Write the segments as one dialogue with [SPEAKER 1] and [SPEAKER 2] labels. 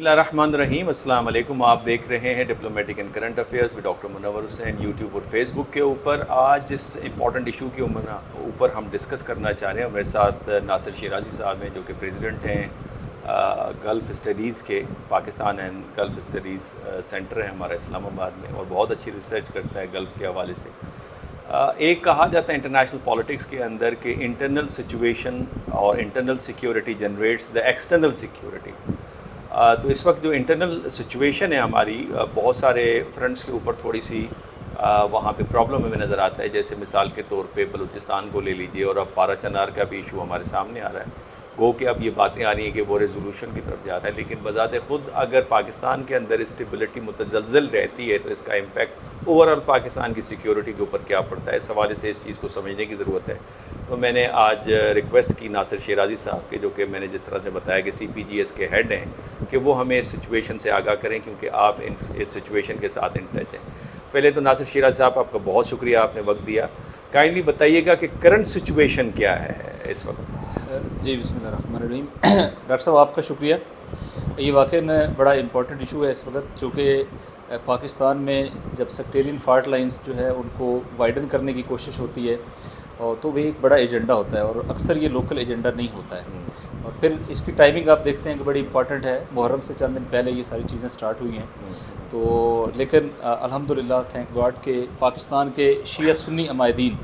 [SPEAKER 1] بسم اللہ الرحمن الرحیم. السلام علیکم. آپ دیکھ رہے ہیں diplomatic and current affairs with doctor Munawar Hussain YouTube اور فیس بک کے اوپر. آج جس امپورٹنٹ ایشو کے اوپر ہم ڈسکس کرنا چاہ رہے ہیں, میرے ساتھ ناصر شیرازی صاحب ہیں جو کہ پریزیڈنٹ ہیں گلف اسٹڈیز کے. Pakistan and golf studies centre ہے ہمارا اسلام آباد میں, اور بہت اچھی ریسرچ کرتا ہے گلف کے حوالے سے. ایک کہا جاتا ہے انٹرنیشنل پالیٹکس کے اندر کہ انٹرنل سچویشن اور internal security generates the external security. تو اس وقت جو انٹرنل سچویشن ہے ہماری, بہت سارے فرنٹس کے اوپر تھوڑی سی وہاں پہ پرابلم ہمیں نظر آتا ہے. جیسے مثال کے طور پہ بلوچستان کو لے لیجئے, اور اب پارا چنار کا بھی ایشو ہمارے سامنے آ رہا ہے. گو کہ اب یہ باتیں آ رہی ہیں کہ وہ ریزولوشن کی طرف جا رہا ہے, لیکن بذات خود اگر پاکستان کے اندر اسٹیبلٹی متزلزل رہتی ہے تو اس کا امپیکٹ اوور آل پاکستان کی سیکیورٹی کے اوپر کیا پڑتا ہے, اس حوالے سے اس چیز کو سمجھنے کی ضرورت ہے. تو میں نے آج ریکویسٹ کی ناصر شیرازی صاحب کے, جو کہ میں نے جس طرح سے بتایا کہ CPGS کے ہیڈ ہیں, کہ وہ ہمیں اس سچویشن سے آگاہ کریں, کیونکہ آپ اس سچویشن کے ساتھ ان ٹچ ہیں. پہلے تو ناصر شیرازی صاحب آپ کا بہت شکریہ, آپ نے وقت دیا. کائنڈلی بتائیے گا کہ کرنٹ سچویشن کیا ہے اس وقت.
[SPEAKER 2] جی بسم اللہ الرحمن الرحیم. ڈاکٹر صاحب آپ کا شکریہ. یہ واقعاً بڑا امپورٹنٹ ایشو ہے اس وقت, چونکہ پاکستان میں جب سیکٹیرین فالٹ لائنز جو ہے ان کو وائڈن کرنے کی کوشش ہوتی ہے, اور تو وہ ایک بڑا ایجنڈا ہوتا ہے, اور اکثر یہ لوکل ایجنڈا نہیں ہوتا ہے. اور پھر اس کی ٹائمنگ آپ دیکھتے ہیں کہ بڑی امپورٹنٹ ہے. محرم سے چند دن پہلے یہ ساری چیزیں سٹارٹ ہوئی ہیں. تو لیکن الحمدللہ تھینک گاڈ کہ پاکستان کے شیعہ سنی عمائدین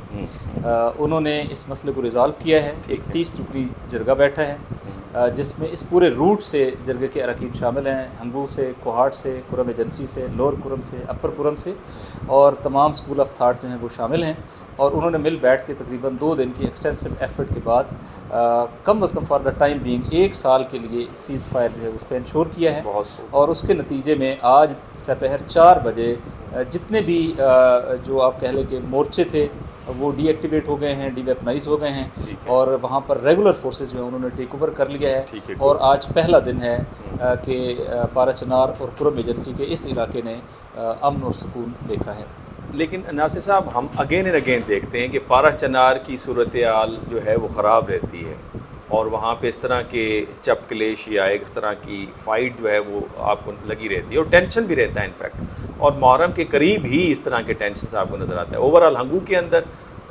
[SPEAKER 2] انہوں نے اس مسئلے کو ریزالو کیا ہے. ایک 30 رکنی جرگہ بیٹھا ہے, جس میں اس پورے روٹ سے جرگے کے اراکین شامل ہیں. ہنگو سے, کوہاٹ سے, کرم ایجنسی سے, لوور کرم سے, اپر کرم سے, اور تمام اسکول آف تھاٹ جو ہیں وہ شامل ہیں. اور انہوں نے مل بیٹھ کے تقریباً 2 دن کی ایکسٹینسو ایفرٹ کے بعد کم از کم فار دا ٹائم بینگ 1 سال کے لیے سیز فائر جو ہے اس کو انشور کیا ہے. اور اس کے نتیجے میں آج سپہر 4 بجے جتنے بھی جو آپ کہہ لیں کہ مورچے تھے وہ ڈی ایکٹیویٹ ہو گئے ہیں, ڈی ویپنائز ہو گئے ہیں, اور وہاں پر ریگولر فورسز جو ہیں انہوں نے ٹیک اوور کر لیا ہے. اور آج پہلا دن ہے کہ پارا چنار اور کرم ایجنسی کے اس علاقے نے امن اور سکون دیکھا ہے.
[SPEAKER 1] لیکن ناصر صاحب, ہم اگین اینڈ اگین دیکھتے ہیں کہ پارا چنار کی صورتحال جو ہے وہ خراب رہتی ہے, اور وہاں پہ اس طرح کے چپ کلیش یا ایک اس طرح کی فائٹ جو ہے وہ آپ کو لگی رہتی ہے, اور ٹینشن بھی رہتا ہے انفیکٹ. اور محرم کے قریب ہی اس طرح کے ٹینشنز آپ کو نظر آتا ہے اوور آل ہنگو کے اندر,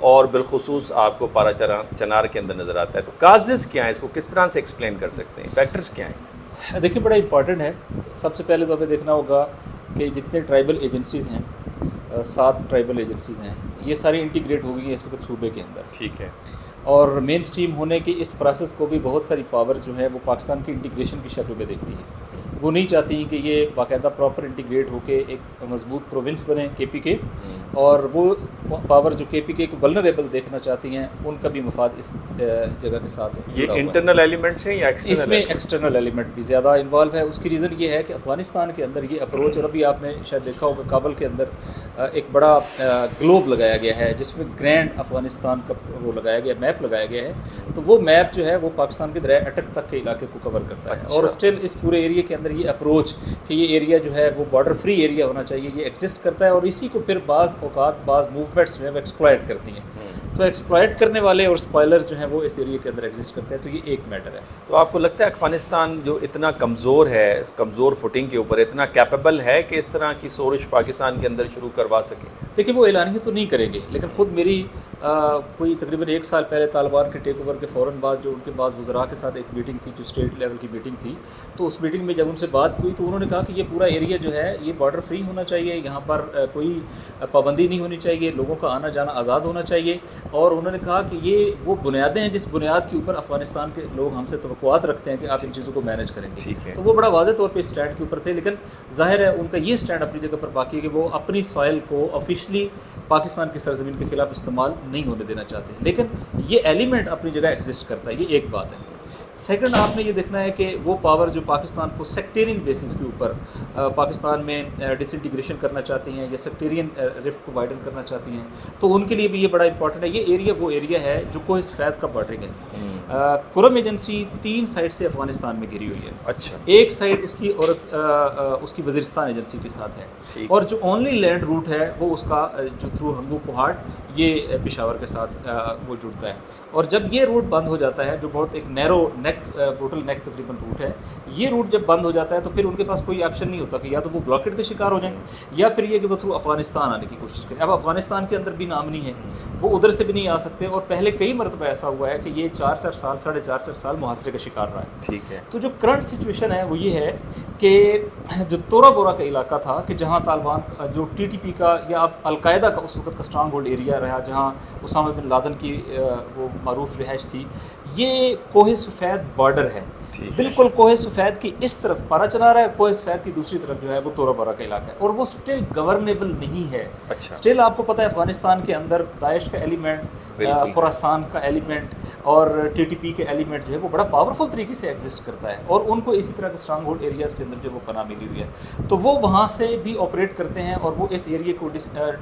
[SPEAKER 1] اور بالخصوص آپ کو پارا چنار کے اندر نظر آتا ہے. تو کازز کیا ہیں, اس کو کس طرح سے ایکسپلین کر سکتے ہیں, فیکٹرز کیا ہیں؟
[SPEAKER 2] دیکھیں بڑا امپورٹنٹ ہے. سب سے پہلے تو ہمیں دیکھنا ہوگا کہ جتنے ٹرائبل ایجنسیز ہیں, 7 ٹرائبل ایجنسیز ہیں, یہ ساری انٹیگریٹ ہو گئی ہیں اس وقت صوبے کے اندر.
[SPEAKER 1] ٹھیک ہے.
[SPEAKER 2] اور مین سٹریم ہونے کے اس پروسیس کو بھی بہت ساری پاورز جو ہیں وہ پاکستان کی انٹیگریشن کی شکل میں دیکھتی ہیں. وہ نہیں چاہتی ہیں کہ یہ باقاعدہ پراپر انٹیگریٹ ہو کے ایک مضبوط پروونس بنے KPK, اور وہ پاور جو KPK کو ولنریبل دیکھنا چاہتی ہیں ان کا بھی مفاد اس جگہ کے ساتھ ہے.
[SPEAKER 1] یہ انٹرنل ایلیمنٹس ہیں یا ایکسٹرنل؟
[SPEAKER 2] اس میں ایکسٹرنل ایلیمنٹ بھی زیادہ انوالو ہے. اس کی ریزن یہ ہے کہ افغانستان کے اندر یہ اپروچ, اور ابھی آپ نے شاید دیکھا ہوگا کابل کے اندر ایک بڑا گلوب لگایا گیا ہے جس میں گرینڈ افغانستان کا وہ لگایا گیا, میپ لگایا گیا ہے. تو وہ میپ جو ہے وہ پاکستان کے دریائے اٹک تک کے علاقے کو کور کرتا ہے. اور اسٹل اس پورے ایریا کے اندر یہ اپروچ کہ یہ ایریا جو ہے وہ بارڈر فری ایریا ہونا چاہیے, یہ ایگزسٹ کرتا ہے. اور اسی کو پھر بعض اوقات بعض موومنٹس جو ہیں وہ ایکسپلائٹ کرتی ہیں. تو ایکسپلائٹ کرنے والے اور اسپائلرز جو ہیں وہ اس ایریا کے اندر ایگزسٹ کرتے ہیں. تو یہ ایک میٹر ہے.
[SPEAKER 1] تو آپ کو لگتا ہے افغانستان جو اتنا کمزور ہے, کمزور فوٹنگ کے اوپر, اتنا کیپیبل ہے کہ اس طرح کی سورش پاکستان کے اندر شروع کروا سکے؟
[SPEAKER 2] دیکھیں وہ اعلانیہ تو نہیں کریں گے, لیکن خود میری کوئی تقریباً 1 سال پہلے طالبان کے ٹیک اوور کے فوراً بعد جو ان کے بعض وزراء کے ساتھ ایک میٹنگ تھی, جو اسٹیٹ لیول کی میٹنگ تھی, تو اس میٹنگ میں جب ان سے بات ہوئی تو انہوں نے کہا کہ یہ پورا ایریا جو ہے یہ بارڈر فری ہونا چاہیے, یہاں پر کوئی پابندی نہیں ہونی چاہیے, لوگوں کا آنا جانا آزاد ہونا چاہیے. اور انہوں نے کہا کہ یہ وہ بنیادیں ہیں جس بنیاد کے اوپر افغانستان کے لوگ ہم سے توقعات رکھتے ہیں کہ آپ ان چیزوں کو مینیج کریں گے. تو وہ بڑا واضح طور پہ اس اسٹینڈ کے اوپر تھے, لیکن ظاہر ہے ان کا یہ اسٹینڈ اپنی جگہ پر باقی ہے کہ وہ اپنی سوائل کو آفیشلی پاکستان کی سرزمین کے خلاف استعمال نہیں ہونے دینا چاہتے. لیکن یہ ایلیمنٹ اپنی جگہ ایگزسٹ کرتا ہے, یہ ایک بات ہے. سیکنڈ, آپ نے یہ دیکھنا ہے کہ وہ پاور جو پاکستان کو سیکٹیرین بیسس کے اوپر پاکستان میں ڈس انٹیگریشن کرنا چاہتی ہیں یا سیکٹیرین رفٹ کو وائڈن کرنا چاہتی ہیں, تو ان کے لیے بھی یہ بڑا امپورٹنٹ ہے. یہ ایریا وہ ایریا ہے جو کوہ سفید کا بارڈرنگ ہے. کرم ایجنسی 3 سائڈ سے افغانستان میں گھری ہوئی ہے.
[SPEAKER 1] اچھا.
[SPEAKER 2] ایک سائڈ اس کی اور اس کی وزیرستان ایجنسی کے ساتھ ہے, اور جو اونلی لینڈ روٹ ہے وہ اس کا جو تھرو ہنگو کوہاٹ یہ پشاور کے ساتھ وہ جڑتا ہے. اور جب یہ روٹ بند ہو جاتا ہے, جو بہت ایک نیرو نیک بوٹل نیک تقریباً روٹ ہے, یہ روٹ جب بند ہو جاتا ہے تو پھر ان کے پاس کوئی آپشن نہیں ہوتا کہ یا تو وہ بلاکیڈ کا شکار ہو جائیں یا پھر یہ کہ وہ تھرو افغانستان آنے کی کوشش کریں. اب افغانستان کے اندر بھی نامنی ہے, وہ ادھر سے بھی نہیں آ سکتے, اور پہلے کئی مرتبہ ایسا ہوا ہے کہ یہ 4 سال 4.5 سال محاصرے کا شکار رہا ہے.
[SPEAKER 1] ٹھیک ہے.
[SPEAKER 2] تو جو کرنٹ سچویشن ہے وہ یہ ہے کہ جو تورا بورا کا علاقہ تھا کہ جہاں طالبان جو ٹی ٹی پی کا یا القاعدہ کا اس وقت کا اسٹرانگ ہولڈ ایریا رہا, جہاں اسامہ بن لادن کی وہ معروف رہائش تھی, یہ کوہ سفید بارڈر ہے. بالکل کوہ سفید کی اس طرف پارا چلا رہا ہے, کوہ سفید کی دوسری طرف جو ہے وہ تورا بورا کا علاقہ ہے, اور وہ سٹل گورنیبل نہیں ہے. سٹل آپ کو پتہ ہے افغانستان کے اندر داعش کا ایلیمنٹ, خراسان کا ایلیمنٹ اور ٹی ٹی پی کے ایلیمنٹ جو ہے وہ بڑا پاورفل طریقے سے ایگزسٹ کرتا ہے, اور ان کو اسی طرح کے اسٹرانگ ہولڈ ایریاز کے اندر جو وہ پناہ ملی ہوئی ہے, تو وہ وہاں سے بھی آپریٹ کرتے ہیں, اور وہ اس ایریے کو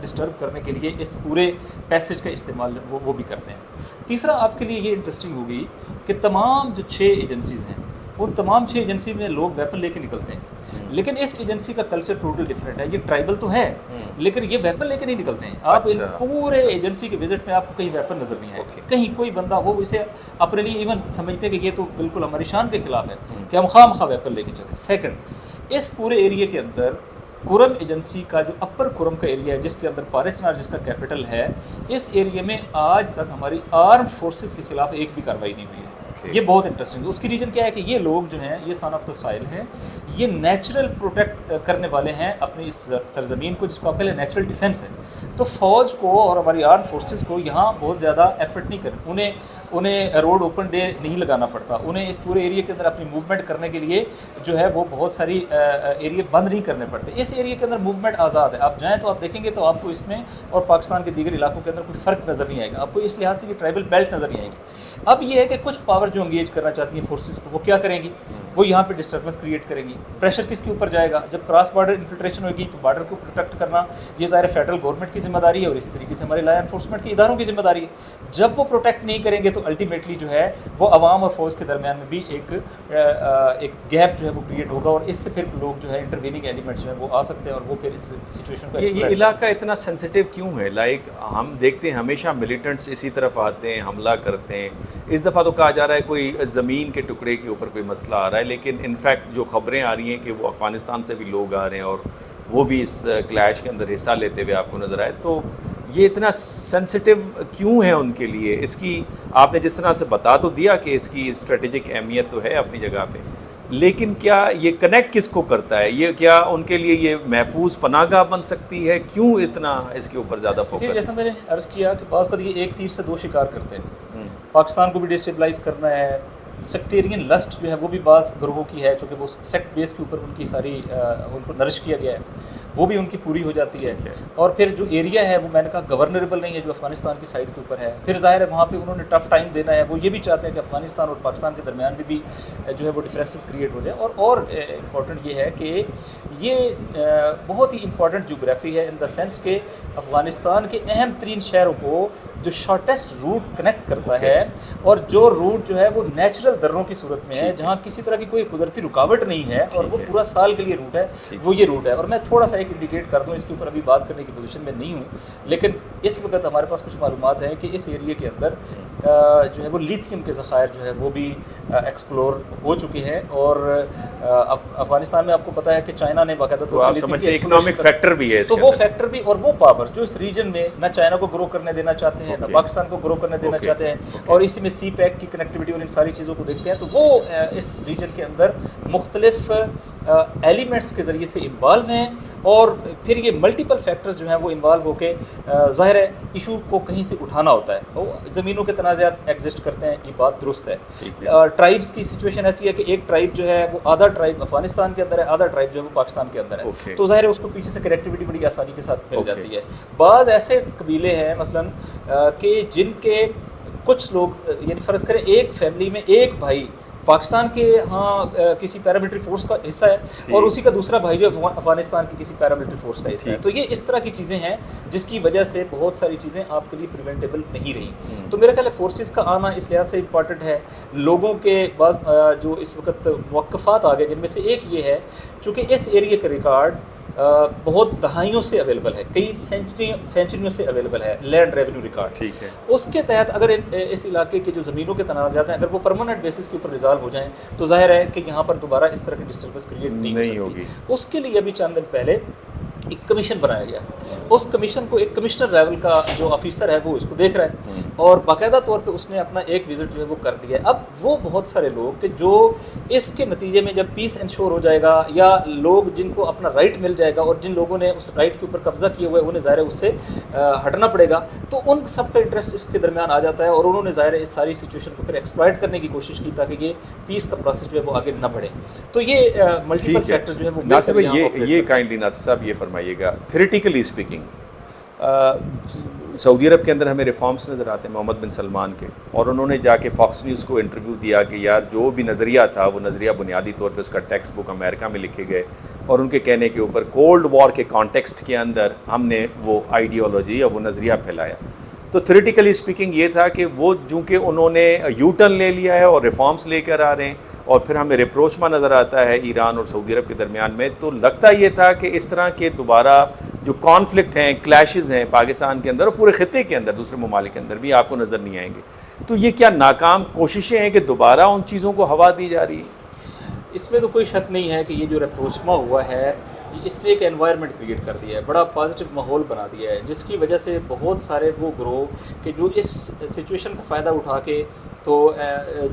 [SPEAKER 2] ڈسٹرب کرنے کے لیے اس پورے پیسیج کا استعمال وہ بھی کرتے ہیں. تیسرا آپ کے لیے یہ انٹرسٹنگ ہوگی کہ تمام جو 6 ایجنسیز ہیں ان تمام 6 ایجنسی میں لوگ ویپن لے کے نکلتے ہیں, لیکن اس ایجنسی کا کلچر ٹوٹل ڈفرینٹ ہے. یہ ٹرائبل تو ہے لیکن یہ ویپن لے کے نہیں نکلتے ہیں. آپ پورے ایجنسی کے وزٹ میں آپ کو کہیں ویپن نظر نہیں آئے, کہیں کوئی بندہ وہ اسے اپنے لیے ایون سمجھتے ہیں کہ یہ تو بالکل ہماری شان کے خلاف ہے کہ ہم خواہ مخواہ ویپن لے کے چلیں. سیکنڈ, اس پورے ایریا کے اندر کرم ایجنسی کا جو اپر کرم کا ایریا ہے جس کے اندر پارچنار جس کا کیپٹل ہے, اس ایریا میں آج تک ہماری آرمڈ فورسز کے خلاف ایک بھی کارروائی نہیں ہوئی ہے. یہ بہت انٹرسٹنگ ہے. اس کی ریجن کیا ہے کہ یہ لوگ جو ہیں یہ سن آف دا سائل ہیں, یہ نیچرل پروٹیکٹ کرنے والے ہیں اپنی اس سرزمین کو, جس کو آپ کہہ لیں نیچرل ڈیفینس ہے. تو فوج کو اور ہماری آرم فورسز کو یہاں بہت زیادہ ایفرٹ نہیں کریں, انہیں روڈ اوپن ڈے نہیں لگانا پڑتا, انہیں اس پورے ایریا کے اندر اپنی موومنٹ کرنے کے لیے جو ہے وہ بہت ساری ایریا بند نہیں کرنے پڑتے. اس ایریا کے اندر موومنٹ آزاد ہے. آپ جائیں تو آپ دیکھیں گے تو آپ کو اس میں اور پاکستان کے دیگر علاقوں کے اندر کوئی فرق نظر نہیں آئے گا, آپ کو اس لحاظ سے کہ ٹرائبل بیلٹ نظر نہیں آئے گی. اب یہ ہے کہ کچھ پاور جو انگیج کرنا چاہتی ہیں فورسز کو, وہ کیا کریں گی, وہ یہاں پہ ڈسٹربنس کریٹ کریں گی. پریشر کس کے اوپر جائے گا, جب کراس بارڈر انفلٹریشن ہوگی تو بارڈر کو پروٹیکٹ کرنا یہ ظاہر فیڈرل گورنمنٹ کی ذمہ داری ہے, اور اسی طریقے سے ہمارے لا انفورسمنٹ کے اداروں کی ذمہ داری ہے. جب وہ پروٹیکٹ نہیں کریں گے تو الٹیمیٹلی جو ہے وہ عوام اور فوج کے درمیان میں بھی ایک گیپ جو ہے وہ کریٹ ہوگا, اور اس سے پھر لوگ جو ہے انٹرویننگ ایلیمنٹس جو ہیں وہ آ سکتے ہیں, اور وہ پھر اس سچویشن کو
[SPEAKER 1] یہ علاقہ اتنا سینسیٹیو کیوں ہے؟ لائک ہم دیکھتے ہیں ہمیشہ ملیٹنٹس اسی طرف آتے ہیں, حملہ کرتے ہیں. اس دفعہ تو کہا جا رہا ہے کوئی زمین کے ٹکڑے کے اوپر کوئی مسئلہ آ رہا ہے, لیکن انفیکٹ جو خبریں آ رہی ہیں کہ وہ افغانستان سے بھی لوگ آ رہے ہیں اور وہ بھی اس کلیش کے اندر حصہ لیتے ہوئے آپ کو نظر آئے. تو یہ اتنا سینسیٹیو کیوں ہے ان کے لیے؟ اس کی آپ نے جس طرح سے بتا تو دیا کہ اس کی اسٹریٹجک اہمیت تو ہے اپنی جگہ پہ, لیکن کیا یہ کنیکٹ کس کو کرتا ہے؟ یہ کیا ان کے لیے یہ محفوظ پناہ گاہ بن سکتی ہے؟ کیوں اتنا اس کے اوپر زیادہ فوکس؟
[SPEAKER 2] جیسا میں نے عرض کیا کہ بعض کا یہ ایک تیر سے 2 شکار کرتے ہیں. پاکستان کو بھی ڈسٹیبلائز کرنا ہے, سیکٹیرین لسٹ جو ہے وہ بھی بعض گروہوں کی ہے, چونکہ وہ سیکٹ بیس کے اوپر ان کی ساری ان کو نرش کیا گیا ہے, وہ بھی ان کی پوری ہو جاتی ہے. اور پھر جو ایریا ہے وہ میں نے کہا گورنریبل نہیں ہے جو افغانستان کی سائڈ کے اوپر ہے. پھر ظاہر ہے وہاں پہ انہوں نے ٹف ٹائم دینا ہے, وہ یہ بھی چاہتے ہیں کہ افغانستان اور پاکستان کے درمیان بھی جو ہے وہ ڈفرینسز کریٹ ہو جائے. اور امپورٹنٹ یہ ہے کہ یہ بہت ہی امپورٹنٹ جیوگرافی ہے ان دا سینس کہ افغانستان کے اہم ترین شہروں کو جو شارٹیسٹ روٹ کنیکٹ کرتا ہے, اور جو روٹ جو ہے وہ نیچرل دروں کی صورت میں ہے, جہاں کسی طرح کی کوئی قدرتی رکاوٹ نہیں ہے, اور وہ پورا سال کے لیے روٹ ہے, وہ یہ روٹ ہے. اور میں تھوڑا سا ایک انڈیکیٹ کر دوں, اس کے اوپر ابھی بات کرنے کی پوزیشن میں نہیں ہوں, لیکن اس وقت ہمارے پاس کچھ معلومات ہیں کہ اس ایریا کے اندر جو ہے وہ لیتھیم کے ذخائر جو ہے وہ بھی ایکسپلور ہو چکے ہیں. اور افغانستان میں آپ کو پتہ ہے کہ چائنا نے باقاعدہ طور پر
[SPEAKER 1] سمجھتے ہیں اکنامک فیکٹر بھی ہے,
[SPEAKER 2] تو وہ فیکٹر بھی اور وہ پاورز جو اس ریجن میں نہ چائنا کو گرو کرنے دینا چاہتے ہیں, نہ پاکستان کو گرو کرنے دینا چاہتے ہیں, اور اسی میں سی پیک کی کنیکٹیوٹی اور ان ساری چیزوں کو دیکھتے ہیں, تو وہ اس ریجن کے اندر مختلف ایلیمنٹس کے ذریعے سے انوالو ہیں. اور پھر یہ ملٹیپل فیکٹرز جو ہیں وہ انوالو ہو کے ظاہر ہے ایشو کو کہیں سے اٹھانا ہوتا ہے. وہ زمینوں کے تنازعات ایگزسٹ کرتے ہیں, یہ بات درست ہے. ٹرائبس کی سچویشن ایسی ہے کہ ایک ٹرائب جو ہے وہ آدھا ٹرائب افغانستان کے اندر ہے, آدھا ٹرائب جو ہے وہ پاکستان کے اندر ہے, تو ظاہر ہے اس کو پیچھے سے کنیکٹیوٹی بڑی آسانی کے ساتھ مل جاتی ہے. بعض ایسے قبیلے ہیں مثلاً کہ جن کے کچھ لوگ یعنی فرض کریں ایک فیملی میں ایک بھائی پاکستان کے ہاں کسی پیراملٹری فورس کا حصہ ہے اور اسی کا دوسرا بھائی جو ہے افغانستان کی کسی پیراملٹری فورس کا حصہ ہے. تو یہ اس طرح کی چیزیں ہیں جس کی وجہ سے بہت ساری چیزیں آپ کے لیے پریونٹیبل نہیں رہی. تو میرا خیال ہے فورسز کا آنا اس لحاظ سے امپورٹنٹ ہے. لوگوں کے بعض جو اس وقت موقفات آ گئے جن میں سے ایک یہ ہے چونکہ اس ایریے کا ریکارڈ بہت دہائیوں سے اویلیبل ہے, کئی سینچریوں سے اویلیبل ہے لینڈ ریونیو ریکارڈ.
[SPEAKER 1] ٹھیک ہے,
[SPEAKER 2] اس کے تحت اگر اس علاقے کے جو زمینوں کے تنازعات ہیں اگر وہ پرماننٹ بیسس کے اوپر ریزالو ہو جائیں تو ظاہر ہے کہ یہاں پر دوبارہ اس طرح کی ڈسٹربنس کریٹ نہیں ہوگی. اس کے لیے ابھی چند دن پہلے ایک کمیشن بنایا گیا. اس کمیشن کو ایک کمشنر لیول کا جو آفیسر ہے وہ اس کو دیکھ رہا ہے اور باقاعدہ طور پہ اس نے اپنا ایک وزٹ جو ہے وہ کر دیا ہے. اب وہ بہت سارے لوگ کہ جو اس کے نتیجے میں جب پیس انشور ہو جائے گا یا لوگ جن کو اپنا رائٹ مل جائے گا اور جن لوگوں نے اس رائٹ کے اوپر قبضہ کیا ہوا ہے انہیں ظاہر ہے اس سے ہٹنا پڑے گا, تو ان سب کا انٹرسٹ اس کے درمیان آ جاتا ہے اور انہوں نے ظاہر ہے اس ساری سچویشن کو پھر ایکسپلائٹ کرنے کی کوشش کی تاکہ یہ پیس کا پروسیس جو ہے وہ آگے نہ بڑھے. تو یہ ملٹیپل فیکٹرز جو ہے وہ
[SPEAKER 1] ناصر بھائی یہ کائنڈلی ناصر صاحب یہ فرمائیے گا, تھیوریٹیکلی اسپیکنگ سعودی عرب کے اندر ہمیں ریفارمز نظر آتے ہیں محمد بن سلمان کے, اور انہوں نے جا کے فاکس نیوز کو انٹرویو دیا کہ یار جو بھی نظریہ تھا وہ نظریہ بنیادی طور پہ اس کا ٹیکسٹ بک امریکہ میں لکھے گئے اور ان کے کہنے کے اوپر کولڈ وار کے کانٹیکسٹ کے اندر ہم نے وہ آئیڈیالوجی یا وہ نظریہ پھیلایا. تو تھیوریٹیکلی اسپیکنگ یہ تھا کہ وہ چونکہ انہوں نے یو ٹرن لے لیا ہے اور ریفارمز لے کر آ رہے ہیں اور پھر ہمیں ریپروچما نظر آتا ہے ایران اور سعودی عرب کے درمیان میں, تو لگتا یہ تھا کہ اس طرح کے دوبارہ جو کانفلکٹ ہیں, کلیشز ہیں پاکستان کے اندر اور پورے خطے کے اندر دوسرے ممالک کے اندر بھی آپ کو نظر نہیں آئیں گے. تو یہ کیا ناکام کوششیں ہیں کہ دوبارہ ان چیزوں کو ہوا دی جا رہی ہے؟
[SPEAKER 2] اس میں تو کوئی شک نہیں ہے کہ یہ جو ریپروچما ہوا ہے اس نے ایک انوائرمنٹ کریٹ کر دیا ہے, بڑا پازیٹیو ماحول بنا دیا ہے جس کی وجہ سے بہت سارے وہ گروہ کہ جو اس سچویشن کا فائدہ اٹھا کے تو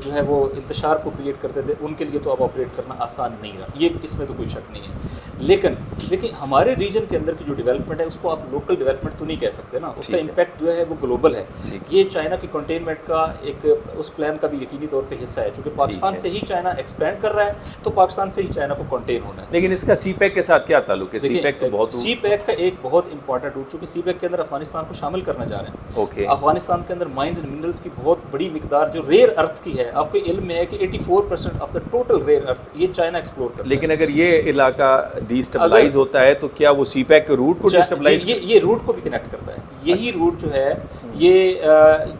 [SPEAKER 2] جو ہے وہ انتشار کو کریٹ کرتے تھے ان کے لیے تو اب آپریٹ کرنا آسان نہیں رہا. یہ اس میں تو کوئی شک نہیں ہے. لیکن دیکھیں ہمارے ریجن کے اندر کی جو ڈیولپمنٹ ہے اس کو آپ لوکل ڈیولپمنٹ تو نہیں کہہ سکتے نا, اس کا امپیکٹ جو ہے وہ گلوبل ہے. یہ چائنا کی کنٹینمنٹ کا ایک اس پلان کا بھی یقینی طور پہ حصہ ہے چونکہ پاکستان سے ہی چائنا ایکسپینڈ کر رہا ہے تو پاکستان سے ہی چائنا کو کنٹین ہونا ہے.
[SPEAKER 1] لیکن اس کا سی پیک کے ساتھ کیا تعلق ہے؟ سی پیک تو بہت
[SPEAKER 2] سی پیک کا ایک بہت امپورٹنٹ روٹ چونکہ سی پیک کے اندر افغانستان کو شامل کرنا چاہ رہے ہیں.
[SPEAKER 1] اوکے,
[SPEAKER 2] افغانستان کے اندر مائنز اینڈ منرلس کی بہت بڑی مقدار جو ریئر ارتھ کی ہے, آپ کو علم میں ہے کہ 84% آف دا ٹوٹل ریئر ارتھ یہ چائنا ایکسپلور کرتا ہے.
[SPEAKER 1] لیکن اگر یہ علاقہ ڈیسٹیبلائز ہوتا ہے تو کیا وہ سی پیک کے روٹ کو ڈیسٹیبلائز
[SPEAKER 2] یہ روٹ کو بھی کنیکٹ کرتا ہے. یہی روٹ جو ہے یہ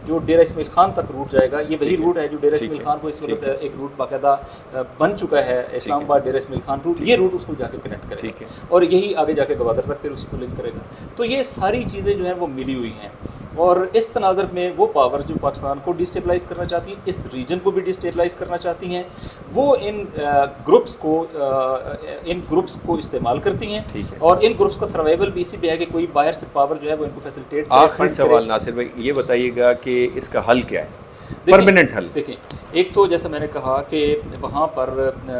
[SPEAKER 2] جو ڈیرہ اسماعیل خان تک روٹ جائے گا, یہ وہی روٹ ہے جو ڈیرہ اسماعیل خان کو اس وقت ایک روٹ باقاعدہ بن چکا ہے, اسلام آباد ڈیرہ اسماعیل خان روٹ, یہ روٹ اس کو جا کے کنیکٹ کرے گا اور یہی آگے جا کے گوادر تک پھر اسی کو لنک کرے گا. تو یہ ساری چیزیں جو ہیں وہ ملی ہوئی ہیں اور اس تناظر میں وہ پاور جو پاکستان کو ڈیسٹیبلائز کرنا چاہتی ہیں, اس ریجن کو بھی ڈیسٹیبلائز کرنا چاہتی ہیں, وہ ان گروپس کو استعمال کرتی ہیں اور ان گروپس کا سروائیول بھی اسی پہ ہے کہ کوئی باہر سے پاور جو ہے وہ ان کو فیسلٹیٹ کرے.
[SPEAKER 1] آخری سوال ناصر بھائی یہ بتائیے گا کہ اس کا حل کیا ہے, پرماننٹ حل؟
[SPEAKER 2] دیکھیں ایک تو جیسا میں نے کہا کہ وہاں پر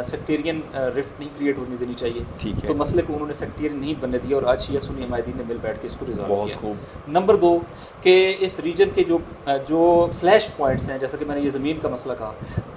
[SPEAKER 2] سیکٹیرین رفٹ نہیں کریٹ ہونے دینی چاہیے, تو مسئلے کو انہوں نے سیکٹیرین نہیں بننے دیا اور آج شیعہ سنی حمایتین نے مل بیٹھ کے اس کو ریزالو کیا. نمبر 2 کہ اس ریجن کے جو فلیش پوائنٹس ہیں جیسا کہ میں نے یہ زمین کا مسئلہ کہا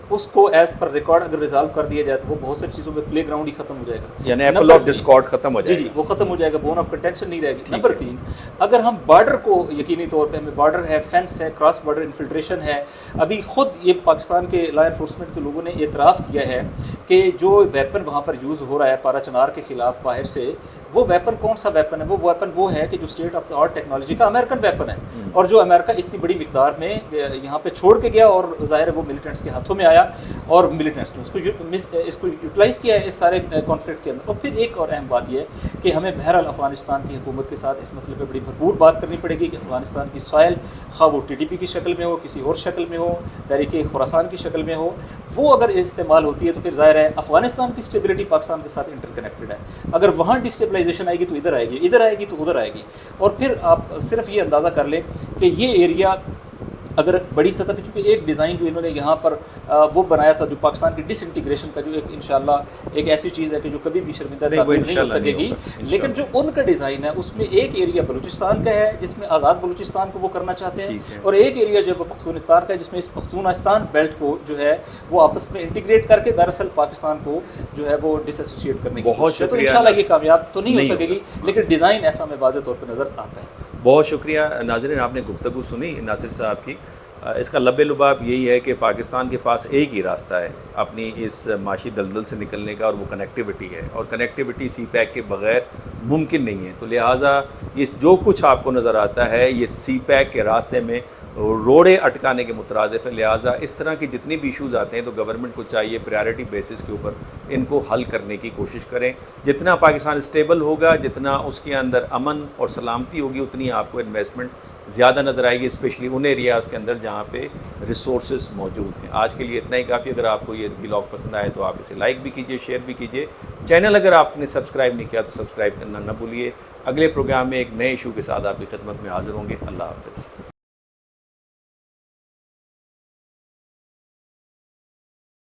[SPEAKER 2] اس کو ایز پر ریکارڈ اگر ریزالو کر دیا جائے تو وہ بہت ساری چیزوں پہ پلے گراؤنڈ ہی ختم ہو جائے گا,
[SPEAKER 1] یعنی ایپل آف ڈسکارڈ ختم ہو جائے گا.
[SPEAKER 2] جی وہ ختم ہو جائے گا, بون آف کنٹینشن نہیں رہے گی. نمبر 3 اگر ہم بارڈر کو یقینی طور پہ ہمیں بارڈر ہے, فینس ہے, کراس بارڈر انفلٹریشن ہے, ابھی خود یہ پاکستان کے لا انفورسمنٹ کے لوگوں نے اعتراف کیا ہے کہ جو ویپن وہاں پر یوز ہو رہا ہے پارا چنار کے خلاف باہر سے, وہ ویپن کون سا ویپن ہے؟ وہ ویپن وہ ہے کہ جو state of the art technology کا امریکن ویپن ہے اور جو امریکہ اتنی بڑی مقدار میں یہاں پہ چھوڑ کے گیا اور ظاہر ہے وہ ملیٹنٹس کے ہاتھوں میں آیا اور ملیٹنٹس نے اس کو یوٹیلائز کیا ہے اس سارے کانفلکٹ کے اندر. اور پھر ایک اور اہم بات یہ ہے کہ ہمیں بہرحال افغانستان کی حکومت کے ساتھ اس مسئلے پہ بڑی بھرپور بات کرنی پڑے گی کہ افغانستان کی سوائل خواہ وہ ٹی ٹی پی کی شکل میں ہو, کسی اور شکل میں ہو, تحریک خراسان کی شکل میں ہو, وہ اگر استعمال ہوتی ہے تو پھر ظاہر ہے افغانستان کی اسٹیبلٹی پاکستان کے ساتھ انٹر کنیکٹڈ ہے. اگر وہاں ڈسٹیبلائزیشن آئے گی تو ادھر آئے گی, ادھر آئے گی تو ادھر آئے گی. اور پھر آپ صرف یہ اندازہ کر لیں کہ یہ ایریا اگر بڑی سطح پہ, چونکہ ایک ڈیزائن جو انہوں نے یہاں پر وہ بنایا تھا جو پاکستان کی ڈس انٹیگریشن کا جو ایک انشاءاللہ ایک ایسی چیز ہے کہ جو کبھی بھی شرمندہ تعبیر نہیں ہو سکے گی, لیکن جو ان کا ڈیزائن ہے اس میں ایک ایریا بلوچستان کا ہے جس میں آزاد بلوچستان کو وہ کرنا چاہتے ہیں اور ایک ایریا جو ہے وہ پختونستان کا ہے جس میں اس پختونستان بیلٹ کو جو ہے وہ آپس میں انٹیگریٹ کر کے دراصل پاکستان کو جو ہے وہ ڈس ایسوسیٹ کرنے کی کوشش ہے. تو انشاءاللہ یہ کامیاب تو نہیں ہو سکے گی لیکن ڈیزائن ایسا ہمیں واضح طور پہ نظر آتا ہے.
[SPEAKER 1] بہت شکریہ ناظرین, آپ نے گفتگو سنی ناصر صاحب کی. اس کا لب لباب یہی ہے کہ پاکستان کے پاس ایک ہی راستہ ہے اپنی اس معاشی دلدل سے نکلنے کا، اور وہ کنیکٹیوٹی ہے، اور کنیکٹیوٹی سی پیک کے بغیر ممکن نہیں ہے۔ تو لہٰذا یہ جو کچھ آپ کو نظر آتا ہے یہ سی پیک کے راستے میں روڑے اٹکانے کے مترادف ہے۔ لہٰذا اس طرح کی جتنی بھی ایشوز آتے ہیں تو گورنمنٹ کو چاہیے پریارٹی بیسس کے اوپر ان کو حل کرنے کی کوشش کریں۔ جتنا پاکستان اسٹیبل ہوگا، جتنا اس کے اندر امن اور سلامتی ہوگی، اتنی آپ کو انویسٹمنٹ زیادہ نظر آئے گی، اسپیشلی ان ایریاز کے اندر جہاں پہ ریسورسز موجود ہیں۔ آج کے لیے اتنا ہی کافی۔ اگر آپ کو یہ ولاگ پسند آئے تو آپ اسے لائک بھی کیجئے، شیئر بھی کیجئے۔ چینل اگر آپ نے سبسکرائب نہیں کیا تو سبسکرائب کرنا نہ بھولیے۔ اگلے پروگرام میں ایک نئے ایشو کے ساتھ آپ کی خدمت میں حاضر ہوں گے۔ اللہ حافظ۔